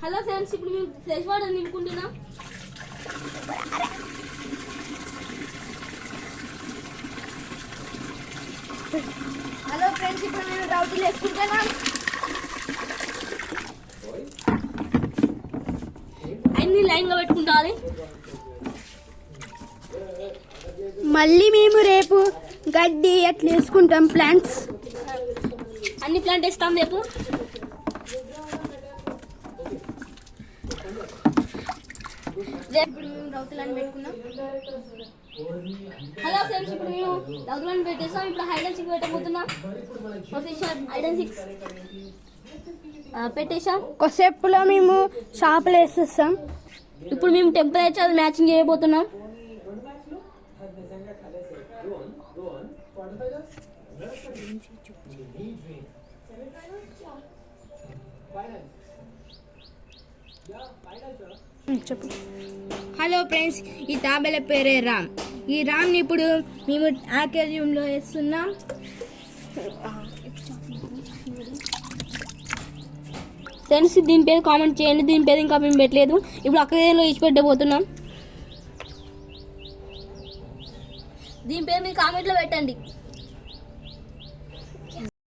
Hello friends, ఇప్పుడు మేము fresh water నింపుకుంటున్నాం. Hello friends, ఇప్పుడు మేము రౌటీలు వేసుకుంటున్నాం. అన్ని లైన్గా పెట్టుకుంటాలి. మళ్ళీ మేము రేపు గడ్డి అట్లా వేసుకుంటాం. ప్లాంట్స్ అన్ని ప్లాంట్ వేస్తాం రేపు. ఇప్పుడు మేము రౌతులను పెట్టుకున్నాం. హలో ఫ్రెండ్స్, ఇప్పుడు మేము రౌతులను పెట్టేస్తాం. ఇప్పుడు హైడ్ అండ్ సిక్ పెట్టబోతున్నాం. హైడ్ అండ్ సిక్స్ పెట్టేసాం. కొద్దిసేపులో మేము షాపులు వేసేస్తాం. ఇప్పుడు మేము టెంపరేచర్ మ్యాచింగ్ చేయబోతున్నాం. చెప్పు. హలో ఫ్రెండ్స్, ఈ తాబేల పేరే రామ్. ఈ రామ్ని ఇప్పుడు మేము ఆక్వేరియంలో వేస్తున్నాం. ఫ్రెండ్స్, దీని పేరు కామెంట్ చేయండి. దీని పేరు ఇంకా మేము పెట్టలేదు. ఇప్పుడు అక్వేరియంలో ఇచ్చి పెట్టబోతున్నాం. దీని పేరు మీరు కామెంట్లో పెట్టండి.